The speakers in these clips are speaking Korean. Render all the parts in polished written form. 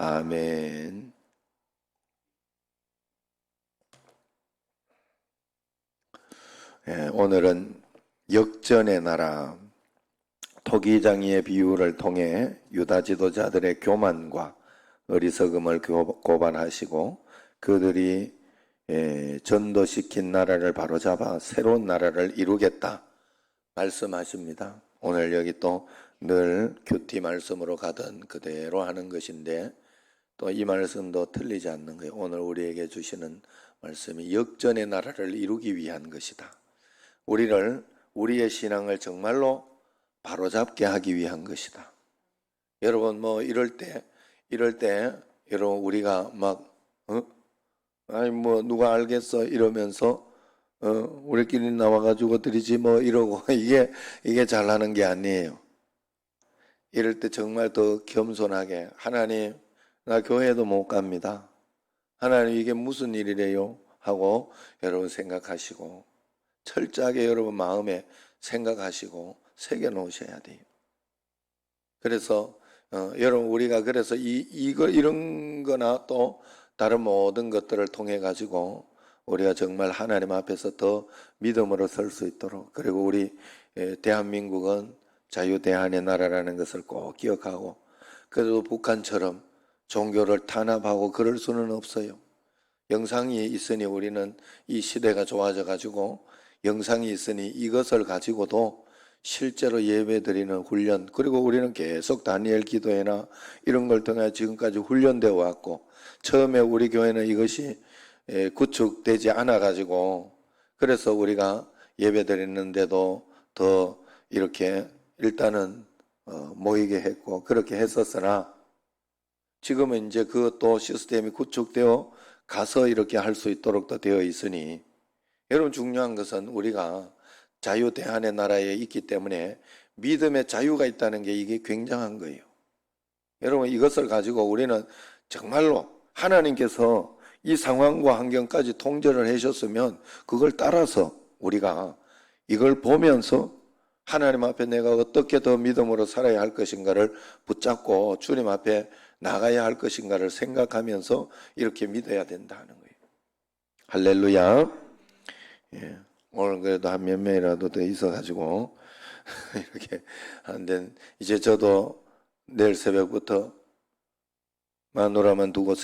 아멘. 오늘은 역전의 나라 토기장이의 비유를 통해 유다 지도자들의 교만과 어리석음을 고발하시고 그들이 전도시킨 나라를 바로잡아 새로운 나라를 이루겠다 말씀하십니다. 오늘 여기 또 늘 큐티 말씀으로 가던 그대로 하는 것인데 또 이 말씀도 틀리지 않는 거예요. 오늘 우리에게 주시는 말씀이 역전의 나라를 이루기 위한 것이다. 우리의 신앙을 정말로 바로잡게 하기 위한 것이다. 여러분 이럴 때 여러분 우리가 아니 누가 알겠어 이러면서 우리끼리 나와가지고 드리지 이러고 이게 잘하는 게 아니에요. 이럴 때 정말 더 겸손하게 하나님 나 교회도 못 갑니다. 하나님 이게 무슨 일이래요? 하고 여러분 생각하시고 철저하게 여러분 마음에 생각하시고 새겨 놓으셔야 돼요. 그래서 여러분 우리가 그래서 이런 거나 또 다른 모든 것들을 통해 가지고 우리가 정말 하나님 앞에서 더 믿음으로 설 수 있도록, 그리고 우리 대한민국은 자유대한의 나라라는 것을 꼭 기억하고, 그래도 북한처럼 종교를 탄압하고 그럴 수는 없어요. 영상이 있으니 우리는 이 시대가 좋아져 가지고 영상이 있으니 이것을 가지고도 실제로 예배드리는 훈련, 그리고 우리는 계속 다니엘 기도회나 이런 걸 통해 지금까지 훈련되어 왔고, 처음에 우리 교회는 이것이 구축되지 않아 가지고 그래서 우리가 예배드리는데도 더 이렇게 일단은 모이게 했고 그렇게 했었으나, 지금은 이제 그것도 시스템이 구축되어 가서 이렇게 할 수 있도록 도 되어 있으니, 여러분 중요한 것은 우리가 자유대한의 나라에 있기 때문에 믿음의 자유가 있다는 게 이게 굉장한 거예요. 여러분 이것을 가지고 우리는 정말로 하나님께서 이 상황과 환경까지 통제를 하셨으면 그걸 따라서 우리가 이걸 보면서 하나님 앞에 내가 어떻게 더 믿음으로 살아야 할 것인가를 붙잡고 주님 앞에 나가야 할 것인가를 생각하면서 이렇게 믿어야 된다는 거예요. 할렐루야. 예. 오늘 그래도 한 몇 명이라도 더 있어가지고 이렇게 하는데, 이제 저도 내일 새벽부터 마누라만 두고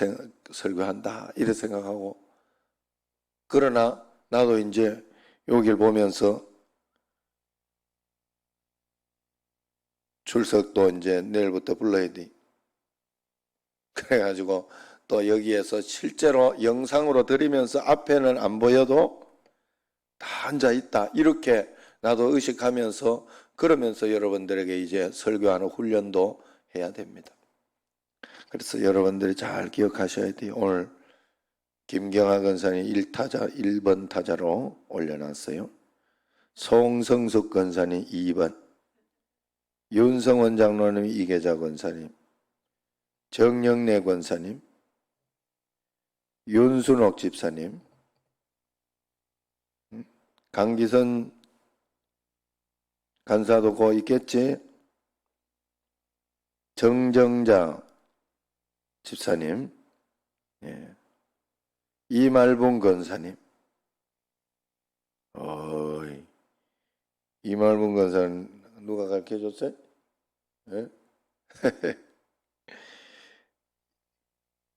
설교한다 이렇게 생각하고, 그러나 나도 이제 여기를 보면서 출석도 이제 내일부터 불러야 돼. 그래가지고 또 여기에서 실제로 영상으로 드리면서 앞에는 안 보여도 다 앉아 있다 이렇게 나도 의식하면서, 그러면서 여러분들에게 이제 설교하는 훈련도 해야 됩니다. 그래서 여러분들이 잘 기억하셔야 돼요. 오늘 김경하 권사님 1번 타자로 올려놨어요. 송성숙 권사님 2번, 윤성원 장로님, 이계자 권사님, 정영래 권사님, 윤순옥 집사님, 강기선 간사도 고 있겠지? 정정자 집사님, 이말봉 권사님. 이말봉 권사님 누가 가르쳐줬어요? 예?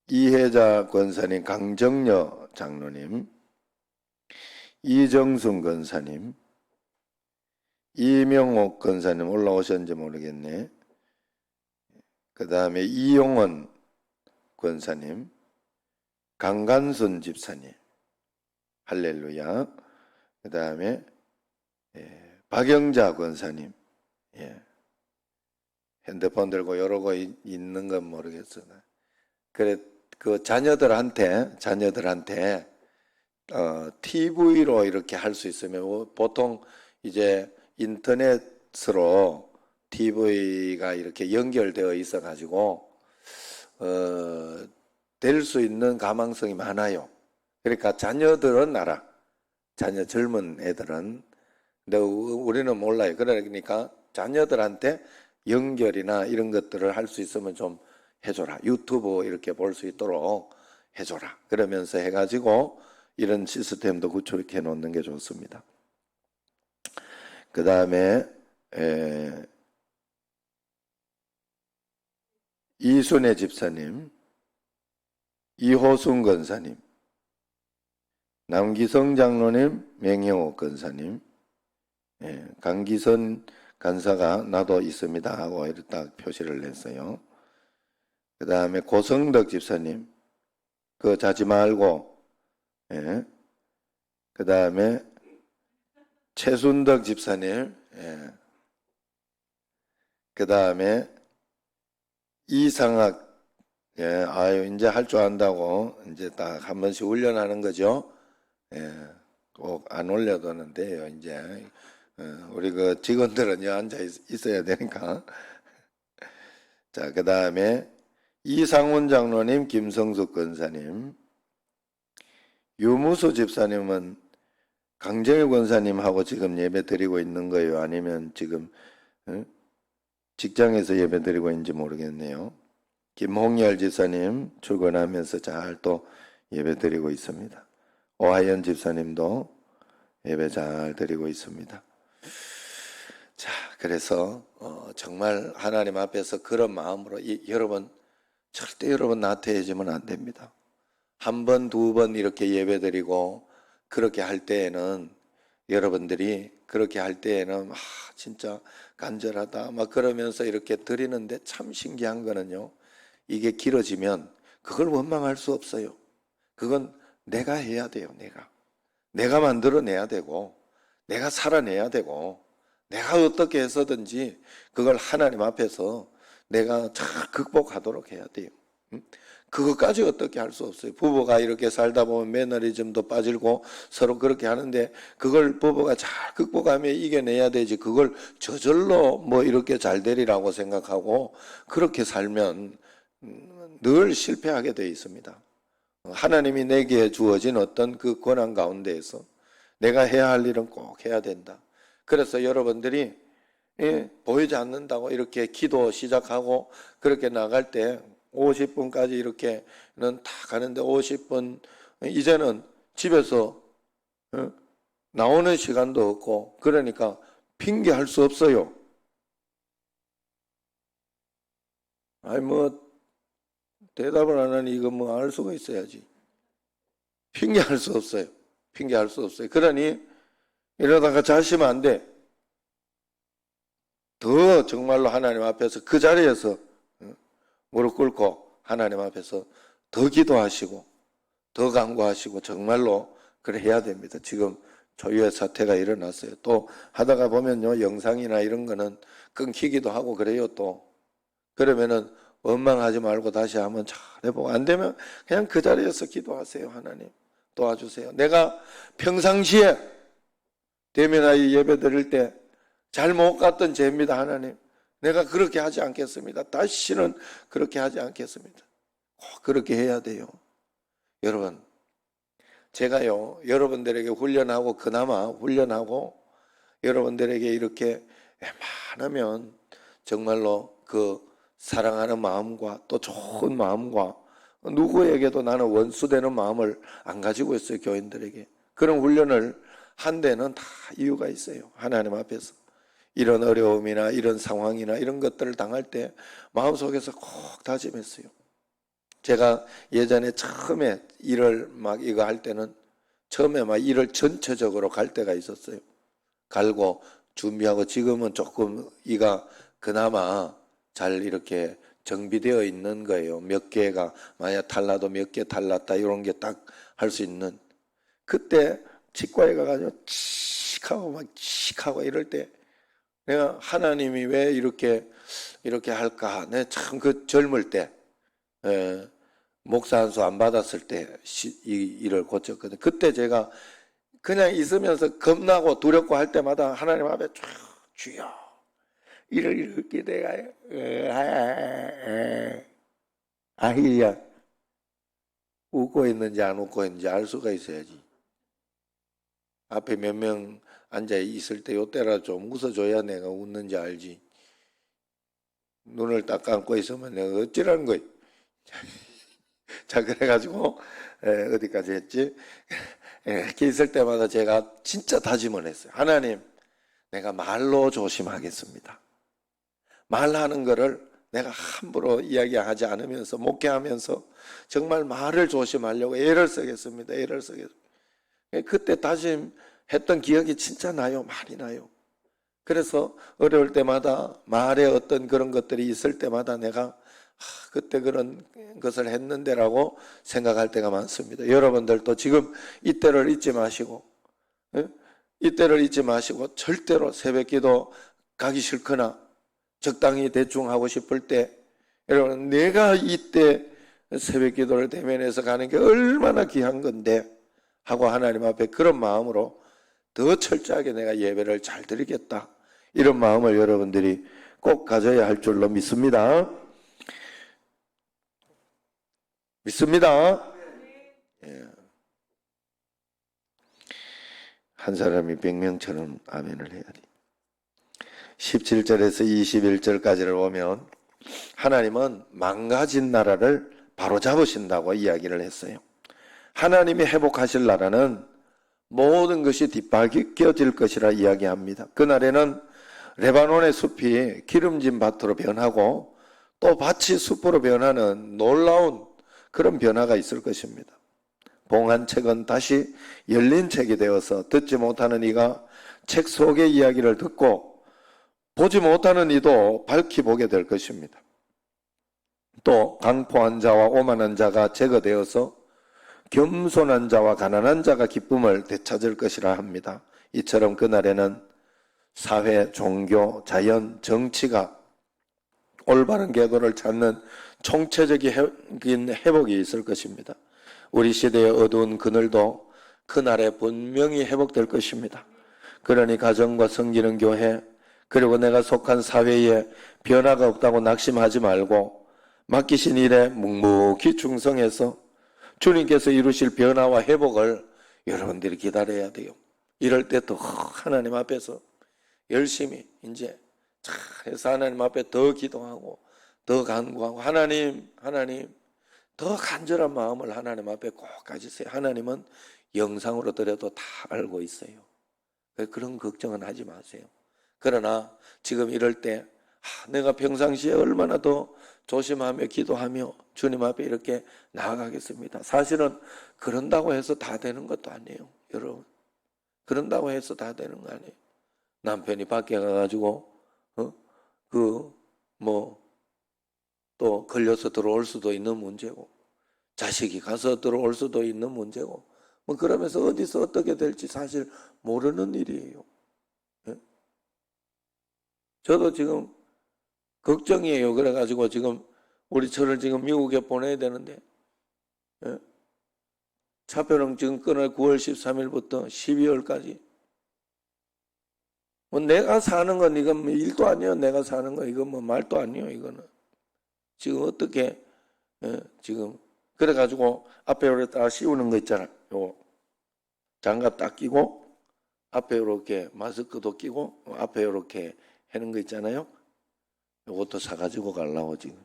이혜자 권사님, 강정여 장로님, 이정순 권사님, 이명옥 권사님 올라오셨는지 모르겠네. 그 다음에 이용원 권사님, 강간순 집사님, 할렐루야. 그 다음에 박영자 권사님, 핸드폰 들고 여러 거 있는 건 모르겠으나, 그래 그 자녀들한테 TV로 이렇게 할 수 있으면, 보통 이제 인터넷으로 TV가 이렇게 연결되어 있어 가지고 될 수 있는 가망성이 많아요. 그러니까 자녀들은 알아. 젊은 애들은. 근데 우리는 몰라요. 그러니까 자녀들한테 연결이나 이런 것들을 할 수 있으면 좀 해줘라. 유튜브 이렇게 볼 수 있도록 해줘라. 그러면서 해가지고 이런 시스템도 구축해 놓는 게 좋습니다. 그 다음에 이순애 집사님, 이호순 권사님, 남기성 장로님, 맹형옥 권사님, 강기선 간사가 나도 있습니다 하고 이렇게 딱 표시를 냈어요. 그 다음에 고성덕 집사님, 그거 자지 말고, 그 다음에 최순덕 집사님, 그 다음에 이상학, 아유, 이제 할 줄 안다고, 이제 딱 한 번씩 훈련하는 거죠. 꼭 안 올려도는 돼요, 이제. 우리 그 직원들은 앉아 있어야 되니까. 자, 그 다음에 이상훈 장로님, 김성숙 권사님, 유무수 집사님은 강정일 권사님하고 지금 예배 드리고 있는 거예요? 아니면 지금 직장에서 예배 드리고 있는지 모르겠네요. 김홍열 집사님 출근하면서 잘 또 예배 드리고 있습니다. 오하연 집사님도 예배 잘 드리고 있습니다. 자, 그래서 정말 하나님 앞에서 그런 마음으로 여러분 절대 여러분 나태해지면 안 됩니다. 한 번, 두 번 이렇게 예배 드리고 그렇게 할 때에는 여러분들이 그렇게 할 때에는 진짜 간절하다 막 그러면서 이렇게 드리는데 참 신기한 거는요. 이게 길어지면 그걸 원망할 수 없어요. 그건 내가 해야 돼요. 내가 만들어내야 되고 내가 살아내야 되고 내가 어떻게 해서든지 그걸 하나님 앞에서 내가 잘 극복하도록 해야 돼요. 그것까지 어떻게 할 수 없어요. 부부가 이렇게 살다 보면 매너리즘도 빠지고 서로 그렇게 하는데 그걸 부부가 잘 극복하며 이겨내야 되지. 그걸 저절로 뭐 이렇게 잘 되리라고 생각하고 그렇게 살면 늘 실패하게 되어 있습니다. 하나님이 내게 주어진 어떤 그 권한 가운데에서 내가 해야 할 일은 꼭 해야 된다. 그래서 여러분들이 보이지 않는다고 이렇게 기도 시작하고 그렇게 나갈 때 50분까지 이렇게는 다 가는데 50분 이제는 집에서 나오는 시간도 없고 그러니까 핑계할 수 없어요. 아니 뭐 대답을 안 하니 이거 뭐 알 수가 있어야지. 핑계할 수 없어요. 핑계할 수 없어요. 그러니 이러다가 자시면 안 돼. 더 정말로 하나님 앞에서 그 자리에서 무릎 꿇고 하나님 앞에서 더 기도하시고 더 간구하시고 정말로 그래 해야 됩니다. 지금 초유의 사태가 일어났어요. 또 하다가 보면요 영상이나 이런 거는 끊기기도 하고 그래요. 또 그러면은 원망하지 말고 다시 한번 잘 해보고 안 되면 그냥 그 자리에서 기도하세요. 하나님 도와주세요. 내가 평상시에 대면하여 예배 드릴 때 잘 못 갔던 죄입니다. 하나님 내가 그렇게 하지 않겠습니다. 다시는 그렇게 하지 않겠습니다. 꼭 그렇게 해야 돼요. 여러분 제가요 여러분들에게 훈련하고 그나마 훈련하고 여러분들에게 이렇게 웬만하면 정말로 그 사랑하는 마음과 또 좋은 마음과 누구에게도 나는 원수되는 마음을 안 가지고 있어요. 교인들에게 그런 훈련을 한 데는 다 이유가 있어요. 하나님 앞에서 이런 어려움이나 이런 상황이나 이런 것들을 당할 때 마음속에서 꼭 다짐했어요. 제가 예전에 처음에 일을 막 이거 할 때는 처음에 막 일을 전체적으로 갈 때가 있었어요. 갈고 준비하고 지금은 조금 이가 그나마 잘 이렇게 정비되어 있는 거예요. 몇 개가 만약 탈라도 몇 개 탈랐다 이런 게 딱 할 수 있는. 그때 치과에 가가지고 칙하고 막 칙하고 이럴 때 내가 하나님이 왜 이렇게 할까? 내 참 그 젊을 때 목사 안수 안 받았을 때 이 일을 고쳤거든요. 그때 제가 그냥 있으면서 겁나고 두렵고 할 때마다 하나님 앞에 쭉 주여 이렇게 내가 아이야 웃고 있는지 안 웃고 있는지 알 수가 있어야지. 앞에 몇 명 앉아 있을 때 요때라 좀 웃어줘야 내가 웃는지 알지. 눈을 딱 감고 있으면 내가 어찌라는 거야. 자, 그래가지고 어디까지 했지? 이렇게 있을 때마다 제가 진짜 다짐을 했어요. 하나님, 내가 말로 조심하겠습니다. 말하는 거를 내가 함부로 이야기하지 않으면서, 목회하면서 정말 말을 조심하려고 애를 쓰겠습니다. 애를 쓰겠습니다. 그때 다짐했던 기억이 진짜 나요. 많이 나요. 그래서 어려울 때마다 말에 어떤 그런 것들이 있을 때마다 내가 그때 그런 것을 했는데라고 생각할 때가 많습니다. 여러분들도 지금 이때를 잊지 마시고, 이때를 잊지 마시고 절대로 새벽기도 가기 싫거나 적당히 대충 하고 싶을 때, 여러분, 내가 이때 새벽기도를 대면해서 가는 게 얼마나 귀한 건데 하고 하나님 앞에 그런 마음으로 더 철저하게 내가 예배를 잘 드리겠다, 이런 마음을 여러분들이 꼭 가져야 할 줄로 믿습니다. 믿습니다. 예. 한 사람이 100명처럼 아멘을 해야 돼. 17절에서 21절까지를 보면 하나님은 망가진 나라를 바로잡으신다고 이야기를 했어요. 하나님이 회복하실 나라는 모든 것이 뒤바뀌어질 것이라 이야기합니다. 그날에는 레바논의 숲이 기름진 밭으로 변하고 또 밭이 숲으로 변하는 놀라운 그런 변화가 있을 것입니다. 봉한 책은 다시 열린 책이 되어서 듣지 못하는 이가 책 속의 이야기를 듣고 보지 못하는 이도 밝히 보게 될 것입니다. 또 강포한 자와 오만한 자가 제거되어서 겸손한 자와 가난한 자가 기쁨을 되찾을 것이라 합니다. 이처럼 그날에는 사회, 종교, 정치가 올바른 궤도를 찾는 총체적인 회복이 있을 것입니다. 우리 시대의 어두운 그늘도 그날에 분명히 회복될 것입니다. 그러니 가정과 섬기는 교회, 그리고 내가 속한 사회에 변화가 없다고 낙심하지 말고 맡기신 일에 묵묵히 충성해서 주님께서 이루실 변화와 회복을 여러분들이 기다려야 돼요. 이럴 때 더 하나님 앞에서 열심히 이제 잘해서 하나님 앞에 더 기도하고 더 간구하고, 하나님 더 간절한 마음을 하나님 앞에 꼭 가지세요. 하나님은 영상으로 드려도 다 알고 있어요. 그런 걱정은 하지 마세요. 그러나 지금 이럴 때 내가 평상시에 얼마나 더 조심하며 기도하며 주님 앞에 이렇게 나아가겠습니다. 사실은 그런다고 해서 다 되는 것도 아니에요. 여러분, 그런다고 해서 다 되는 거 아니에요. 남편이 밖에 가가지고 또 걸려서 들어올 수도 있는 문제고, 자식이 가서 들어올 수도 있는 문제고, 그러면서 어디서 어떻게 될지 사실 모르는 일이에요. 저도 지금 걱정이에요. 그래가지고 지금 우리 저를 지금 미국에 보내야 되는데, 차표는 지금 끊을 9월 13일부터 12월까지. 내가 사는 건 이건 일도 아니에요. 내가 사는 건 이건 말도 아니에요. 이거는 지금 어떻게 지금 그래가지고 앞에 이렇게 딱 씌우는 거 있잖아요. 요 장갑 딱 끼고 앞에 이렇게 마스크도 끼고 앞에 이렇게 하는 거 있잖아요. 요것도 사가지고 가려고 지금.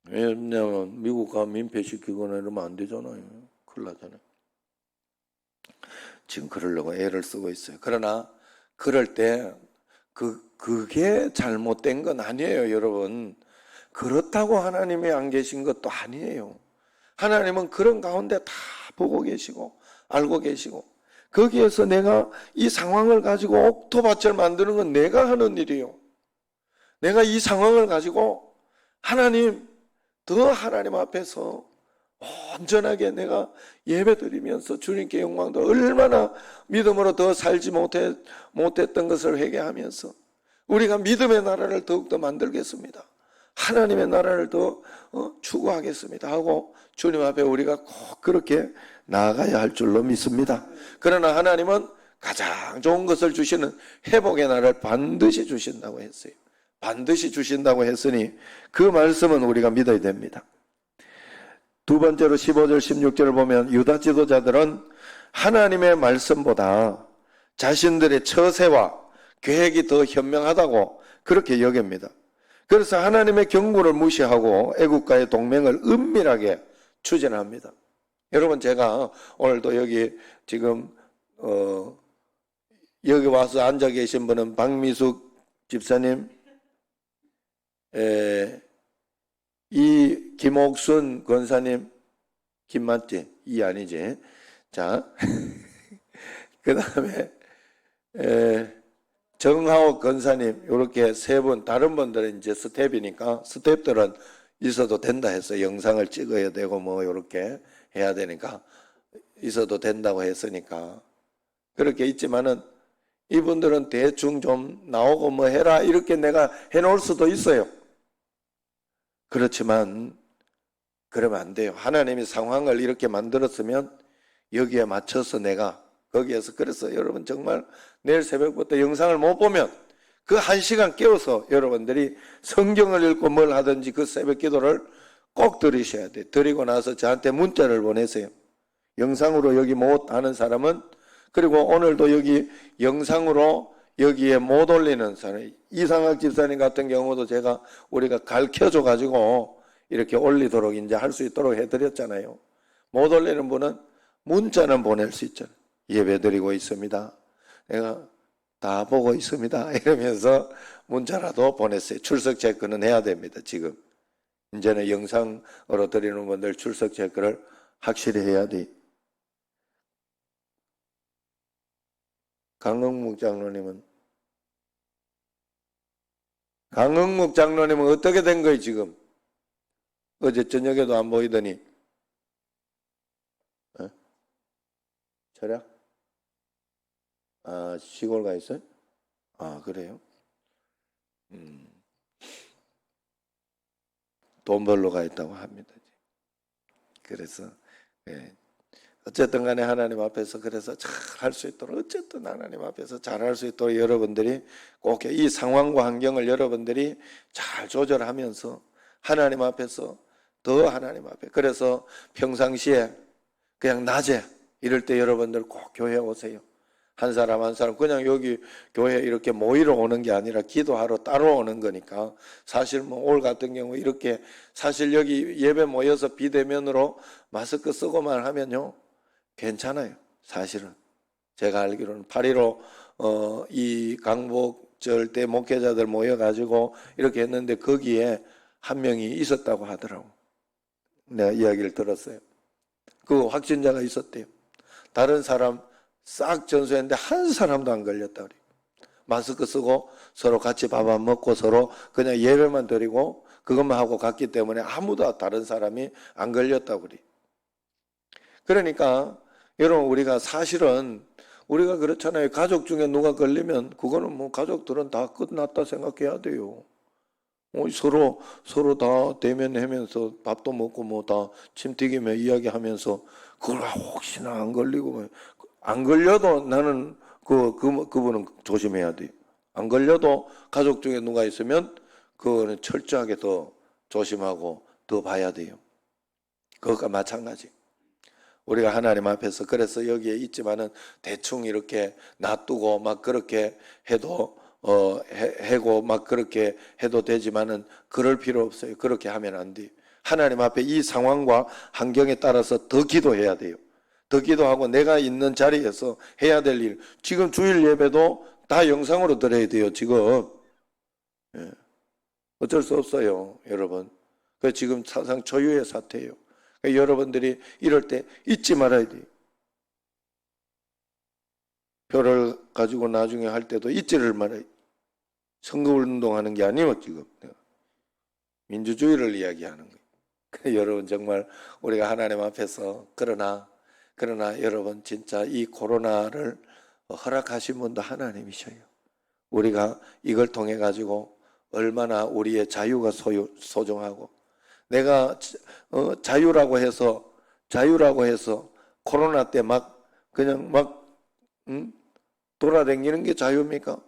왜냐면 미국 가면 민폐시키거나 이러면 안 되잖아요. 큰일 나잖아요. 지금 그러려고 애를 쓰고 있어요. 그러나 그럴 때 그게 잘못된 건 아니에요, 여러분. 그렇다고 하나님이 안 계신 것도 아니에요. 하나님은 그런 가운데 다 보고 계시고 알고 계시고, 거기에서 내가 이 상황을 가지고 옥토밭을 만드는 건 내가 하는 일이에요. 내가 이 상황을 가지고 더 하나님 앞에서 온전하게 내가 예배드리면서 주님께 영광도, 얼마나 믿음으로 더 살지 못했던 것을 회개하면서 우리가 믿음의 나라를 더욱더 만들겠습니다. 하나님의 나라를 더 추구하겠습니다 하고 주님 앞에 우리가 꼭 그렇게 나아가야 할 줄로 믿습니다. 그러나 하나님은 가장 좋은 것을 주시는 회복의 날을 반드시 주신다고 했어요. 반드시 주신다고 했으니 그 말씀은 우리가 믿어야 됩니다. 두 번째로 15절 16절을 보면 유다 지도자들은 하나님의 말씀보다 자신들의 처세와 계획이 더 현명하다고 그렇게 여깁니다. 그래서 하나님의 경고를 무시하고 애국과의 동맹을 은밀하게 추진합니다. 여러분, 제가 오늘도 여기 지금 여기 와서 앉아 계신 분은 박미숙 집사님, 이 김옥순 권사님, 김 맞지? 이 아니지? 자, 그 다음에 정하옥 권사님, 이렇게 세 분, 다른 분들은 이제 스텝이니까 스텝들은 있어도 된다 해서 영상을 찍어야 되고 뭐 이렇게 해야 되니까 있어도 된다고 했으니까 그렇게 있지만은 이분들은 대충 좀 나오고 뭐 해라 이렇게 내가 해놓을 수도 있어요. 그렇지만 그러면 안 돼요. 하나님이 상황을 이렇게 만들었으면 여기에 맞춰서 내가 거기에서, 그래서 여러분 정말 내일 새벽부터 영상을 못 보면 그 1시간 깨워서 여러분들이 성경을 읽고 뭘 하든지 그 새벽 기도를 꼭 들으셔야 돼요. 드리고 나서 저한테 문자를 보내세요. 영상으로 여기 못 하는 사람은, 그리고 오늘도 여기 영상으로 여기에 못 올리는 사람, 이상학 집사님 같은 경우도 제가 우리가 가르쳐줘 가지고 이렇게 올리도록 이제 할 수 있도록 해드렸잖아요. 못 올리는 분은 문자는 보낼 수 있잖아요. 예배 드리고 있습니다. 내가 다 보고 있습니다. 이러면서 문자라도 보냈어요. 출석 체크는 해야 됩니다. 지금 이제는 영상으로 드리는 분들 출석 체크를 확실히 해야 돼. 강흥묵 장로님은 어떻게 된 거예요 지금? 어제 저녁에도 안 보이더니. 철학? 시골 가 있어요? 그래요? 돈 벌러 가 있다고 합니다. 그래서 어쨌든 간에 하나님 앞에서 그래서 잘 할 수 있도록, 어쨌든 하나님 앞에서 잘 할 수 있도록 여러분들이 꼭 이 상황과 환경을 여러분들이 잘 조절하면서 하나님 앞에서 더 하나님 앞에, 그래서 평상시에 그냥 낮에 이럴 때 여러분들 꼭 교회 오세요. 한 사람 한 사람 그냥 여기 교회 이렇게 모이러 오는 게 아니라 기도하러 따로 오는 거니까, 사실 뭐 올 같은 경우 이렇게 사실 여기 예배 모여서 비대면으로 마스크 쓰고만 하면요 괜찮아요. 사실은 제가 알기로는 8.15 이 강복절 때 목회자들 모여가지고 이렇게 했는데 거기에 한 명이 있었다고 하더라고. 내가 이야기를 들었어요. 그 확진자가 있었대요. 다른 사람 싹 전수했는데 한 사람도 안 걸렸다 그래요. 마스크 쓰고 서로 같이 밥 안 먹고 서로 그냥 예배만 드리고 그것만 하고 갔기 때문에 아무도 다른 사람이 안 걸렸다고 그래요. 그러니까 여러분, 우리가 사실은 우리가 그렇잖아요. 가족 중에 누가 걸리면 그거는 뭐 가족들은 다 끝났다 생각해야 돼요. 서로 다 대면하면서 밥도 먹고 뭐 다 침튀기며 이야기하면서 그걸 혹시나 안 걸리고 뭐 안 걸려도 나는 그분은 조심해야 돼. 안 걸려도 가족 중에 누가 있으면 그거는 철저하게 더 조심하고 더 봐야 돼요. 그것과 마찬가지. 우리가 하나님 앞에서 그래서 여기에 있지만은 대충 이렇게 놔두고 막 그렇게 해도 해고 막 그렇게 해도 되지만은 그럴 필요 없어요. 그렇게 하면 안 돼요. 하나님 앞에 이 상황과 환경에 따라서 더 기도해야 돼요. 더 기도하고 내가 있는 자리에서 해야 될 일. 지금 주일 예배도 다 영상으로 드려야 돼요. 지금 어쩔 수 없어요, 여러분. 그 지금 사상 초유의 사태예요. 그러니까 여러분들이 이럴 때 잊지 말아야 돼요. 표를 가지고 나중에 할 때도 잊지를 말아요. 선거운동하는 게 아니고 지금 민주주의를 이야기하는 거예요. 그러니까 여러분 정말 우리가 하나님 앞에서 그러나 여러분 진짜 이 코로나를 허락하신 분도 하나님이셔요. 우리가 이걸 통해 가지고 얼마나 우리의 자유가 소중하고, 내가 자유라고 해서 코로나 때 그냥 돌아다니는 게 자유입니까?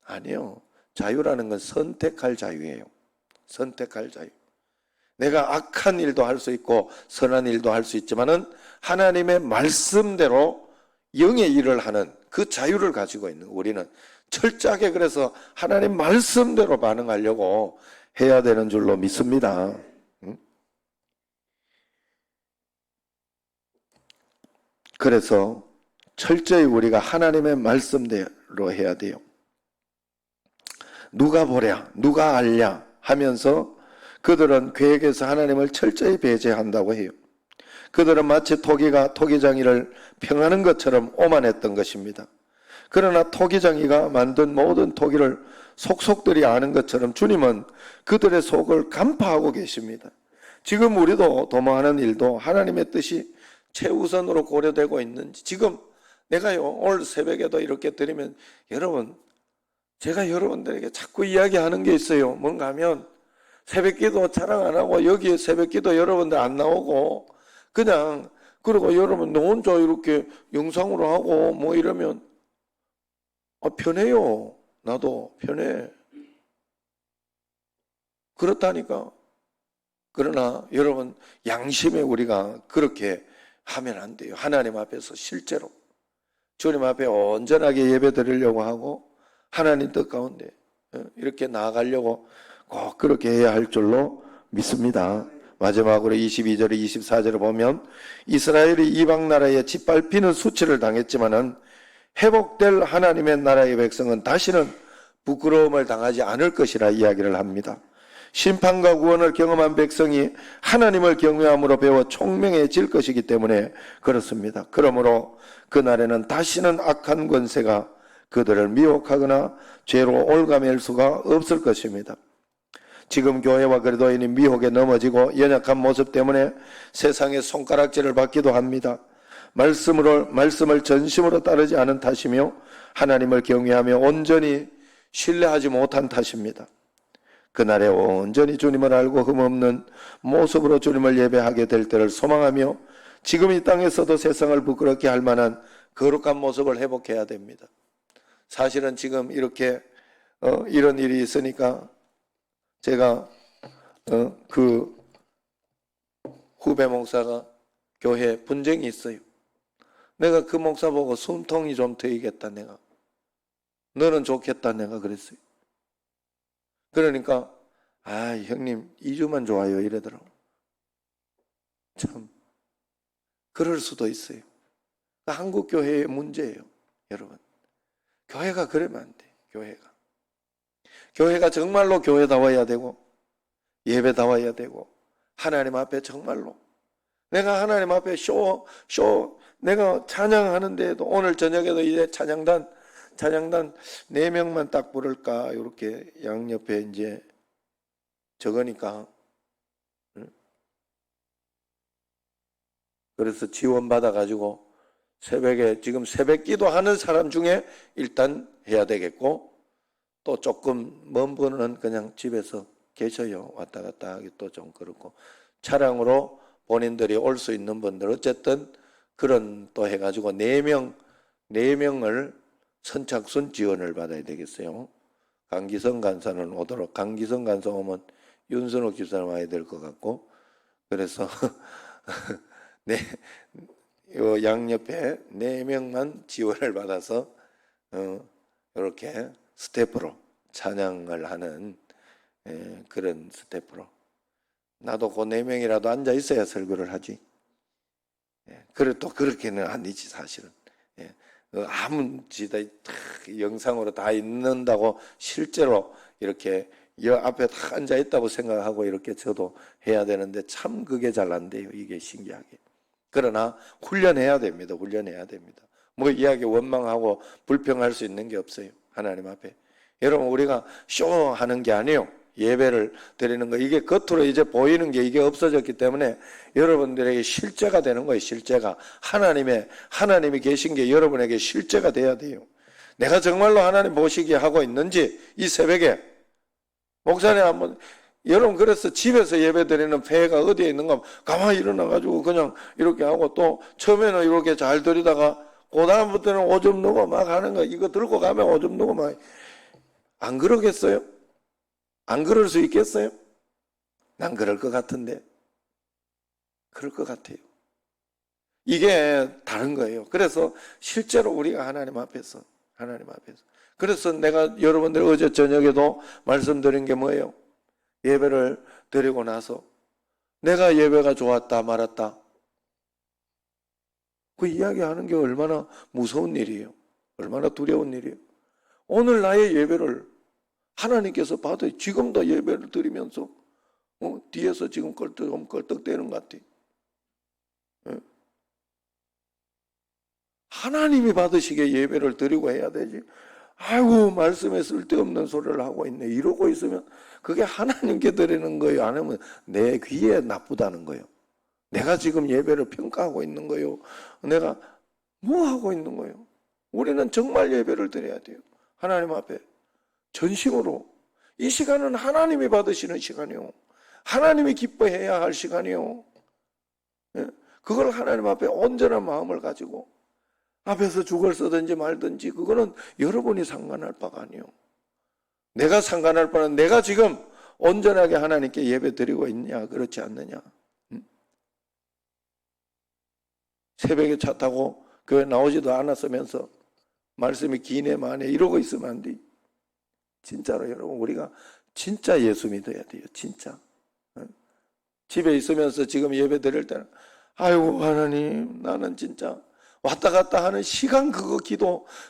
아니요. 자유라는 건 선택할 자유예요. 선택할 자유. 내가 악한 일도 할 수 있고 선한 일도 할 수 있지만은 하나님의 말씀대로 영의 일을 하는 그 자유를 가지고 있는 우리는 철저하게 그래서 하나님 말씀대로 반응하려고 해야 되는 줄로 믿습니다. 그래서 철저히 우리가 하나님의 말씀대로 해야 돼요. 누가 보랴, 누가 알랴 하면서 그들은 계획에서 하나님을 철저히 배제한다고 해요. 그들은 마치 토기가 토기장이를 평하는 것처럼 오만했던 것입니다. 그러나 토기장이가 만든 모든 토기를 속속들이 아는 것처럼 주님은 그들의 속을 간파하고 계십니다. 지금 우리도 도모하는 일도 하나님의 뜻이 최우선으로 고려되고 있는지, 지금 내가요 오늘 새벽에도 이렇게 드리면 여러분, 제가 여러분들에게 자꾸 이야기하는 게 있어요. 뭔가 하면 새벽기도 자랑 안 하고 여기에 새벽기도 여러분들 안 나오고 그냥, 그리고 여러분 너 혼자 이렇게 영상으로 하고 뭐 이러면 편해요. 나도 편해. 그렇다니까. 그러나 여러분, 양심에 우리가 그렇게 하면 안 돼요. 하나님 앞에서 실제로 주님 앞에 온전하게 예배 드리려고 하고 하나님 뜻 가운데 이렇게 나아가려고 꼭 그렇게 해야 할 줄로 믿습니다. 마지막으로 22절 24절을 보면 이스라엘이 이방 나라에 짓밟히는 수치를 당했지만은 회복될 하나님의 나라의 백성은 다시는 부끄러움을 당하지 않을 것이라 이야기를 합니다. 심판과 구원을 경험한 백성이 하나님을 경외함으로 배워 총명해질 것이기 때문에 그렇습니다. 그러므로 그날에는 다시는 악한 권세가 그들을 미혹하거나 죄로 올가맬 수가 없을 것입니다. 지금 교회와 그리스도인이 미혹에 넘어지고 연약한 모습 때문에 세상의 손가락질을 받기도 합니다. 말씀을 전심으로 따르지 않은 탓이며 하나님을 경외하며 온전히 신뢰하지 못한 탓입니다. 그날에 온전히 주님을 알고 흠없는 모습으로 주님을 예배하게 될 때를 소망하며 지금 이 땅에서도 세상을 부끄럽게 할 만한 거룩한 모습을 회복해야 됩니다. 사실은 지금 이렇게 이런 일이 있으니까 제가 그 후배 목사가 교회에 분쟁이 있어요. 내가 그 목사 보고 숨통이 좀 트이겠다. 내가 너는 좋겠다. 내가 그랬어요. 그러니까 형님 2주만 좋아요 이러더라고. 참 그럴 수도 있어요. 한국 교회의 문제예요. 여러분, 교회가 그러면 안 돼. 교회가 정말로 교회다워야 되고 예배다워야 되고 하나님 앞에 정말로 내가 하나님 앞에 내가 찬양하는데도 오늘 저녁에도 이제 찬양단 4명만 딱 부를까 이렇게 양옆에 이제 적으니까 그래서 지원받아 가지고 새벽에 지금 새벽 기도하는 사람 중에 일단 해야 되겠고 또 조금 먼 분은 그냥 집에서 계셔요. 왔다 갔다 하기 또 좀 그렇고 차량으로 본인들이 올 수 있는 분들 어쨌든 그런 또 해가지고 4명을 선착순 지원을 받아야 되겠어요. 강기성 간사는 오도록, 강기성 간사 오면 윤선호 집사님 와야 될 것 같고 그래서 네, 요 양옆에 4명만 지원을 받아서 이렇게 스태프로 찬양을 하는 그런 스태프로 나도 그 4명이라도 앉아 있어야 설교를 하지. 그래 또 그렇게는 아니지 사실은. 아무 지다 영상으로 다 있는다고 실제로 이렇게 여 앞에 다 앉아 있다고 생각하고 이렇게 저도 해야 되는데 참 그게 잘 안 돼요. 이게 신기하게. 그러나 훈련해야 됩니다. 뭐 이야기 원망하고 불평할 수 있는 게 없어요. 하나님 앞에. 여러분 우리가 쇼하는 게 아니에요. 예배를 드리는 거 이게 겉으로 이제 보이는 게 이게 없어졌기 때문에 여러분들에게 실제가 되는 거예요. 실제가 하나님이 계신 게 여러분에게 실제가 돼야 돼요. 내가 정말로 하나님 보시기에 하고 있는지 이 새벽에 목사님 한번 여러분 그래서 집에서 예배 드리는 폐가 어디에 있는가 가만히 일어나가지고 그냥 이렇게 하고 또 처음에는 이렇게 잘 드리다가 그 다음부터는 오줌 누고 막 하는 거 이거 들고 가면 오줌 누고 막 안 그러겠어요? 안 그럴 수 있겠어요? 난 그럴 것 같은데 그럴 것 같아요. 이게 다른 거예요. 그래서 실제로 우리가 하나님 앞에서 하나님 앞에서. 그래서 내가 여러분들 어제 저녁에도 말씀드린 게 뭐예요? 예배를 드리고 나서 내가 예배가 좋았다 말았다, 그 이야기하는 게 얼마나 무서운 일이에요. 얼마나 두려운 일이에요. 오늘 나의 예배를 하나님께서 받아. 지금도 예배를 드리면서 뒤에서 지금 껄떡껄떡대는 것 같아. 하나님이 받으시게 예배를 드리고 해야 되지. 아이고, 말씀에 쓸데없는 소리를 하고 있네, 이러고 있으면 그게 하나님께 드리는 거예요? 아니면 내 귀에 나쁘다는 거예요? 내가 지금 예배를 평가하고 있는 거예요? 내가 뭐 하고 있는 거예요? 우리는 정말 예배를 드려야 돼요. 하나님 앞에 전심으로. 이 시간은 하나님이 받으시는 시간이요, 하나님이 기뻐해야 할 시간이요. 그걸 하나님 앞에 온전한 마음을 가지고 앞에서 죽을 쓰든지 말든지 그거는 여러분이 상관할 바가 아니요. 내가 상관할 바는 내가 지금 온전하게 하나님께 예배 드리고 있냐 그렇지 않느냐. 새벽에 차 타고 교회 나오지도 않았으면서 말씀이 기네 마네 이러고 있으면 안 돼. 진짜로 여러분, 우리가 진짜 예수 믿어야 돼요. 진짜. 집에 있으면서 지금 예배 드릴 때는 아이고 하나님, 나는 진짜 왔다 갔다 하는 시간 그거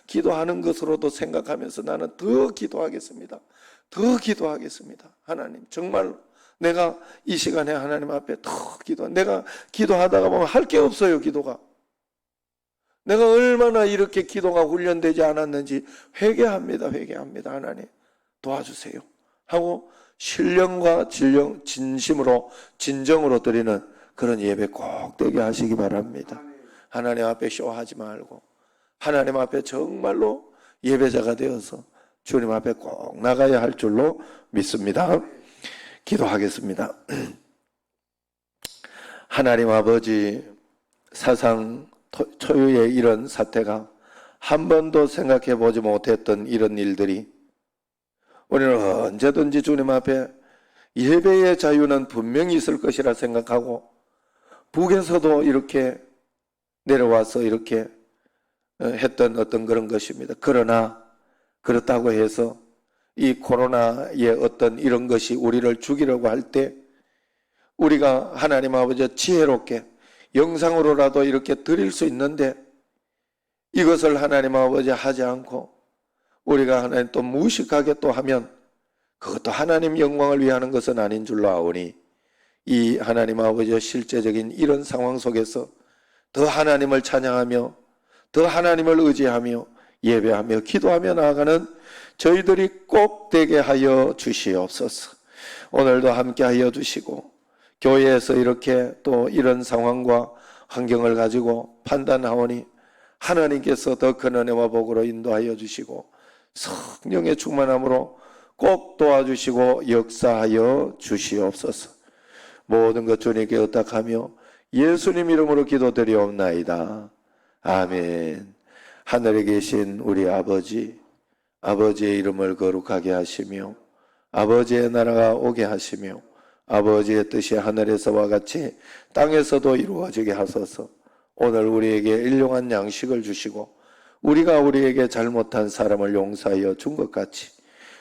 기도하는 것으로도 생각하면서 나는 더 기도하겠습니다. 더 기도하겠습니다. 하나님, 정말 내가 이 시간에 하나님 앞에 더 내가 기도하다가 보면 할 게 없어요. 기도가. 내가 얼마나 이렇게 기도가 훈련되지 않았는지 회개합니다. 하나님 도와주세요 하고 신령과 진심으로 진정으로 드리는 그런 예배 꼭 되게 하시기 바랍니다. 하나님 앞에 쇼하지 말고 하나님 앞에 정말로 예배자가 되어서 주님 앞에 꼭 나가야 할 줄로 믿습니다. 기도하겠습니다. 하나님 아버지, 사상 초유의 이런 사태가 한 번도 생각해 보지 못했던 이런 일들이 우리는 언제든지 주님 앞에 예배의 자유는 분명히 있을 것이라 생각하고 북에서도 이렇게 내려와서 이렇게 했던 어떤 그런 것입니다. 그러나 그렇다고 해서 이 코로나의 어떤 이런 것이 우리를 죽이려고 할 때 우리가 하나님 아버지 지혜롭게 영상으로라도 이렇게 드릴 수 있는데 이것을 하나님 아버지 하지 않고 우리가 하나님 또 무식하게 또 하면 그것도 하나님 영광을 위하는 것은 아닌 줄로 아오니 이 하나님 아버지의 실제적인 이런 상황 속에서 더 하나님을 찬양하며 더 하나님을 의지하며 예배하며 기도하며 나아가는 저희들이 꼭 되게 하여 주시옵소서. 오늘도 함께 하여 주시고 교회에서 이렇게 또 이런 상황과 환경을 가지고 판단하오니 하나님께서 더 큰 은혜와 복으로 인도하여 주시고 성령의 충만함으로 꼭 도와주시고 역사하여 주시옵소서. 모든 것 주님께 의탁하며 예수님 이름으로 기도드리옵나이다. 아멘. 하늘에 계신 우리 아버지, 아버지의 이름을 거룩하게 하시며 아버지의 나라가 오게 하시며 아버지의 뜻이 하늘에서와 같이 땅에서도 이루어지게 하소서. 오늘 우리에게 일용한 양식을 주시고 우리가 우리에게 잘못한 사람을 용서하여 준 것 같이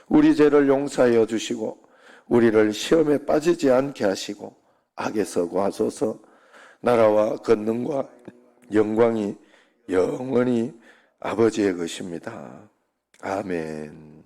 우리 죄를 용서하여 주시고 우리를 시험에 빠지지 않게 하시고 악에서 구하소서. 나라와 권능과 영광이 영원히 아버지의 것입니다. 아멘.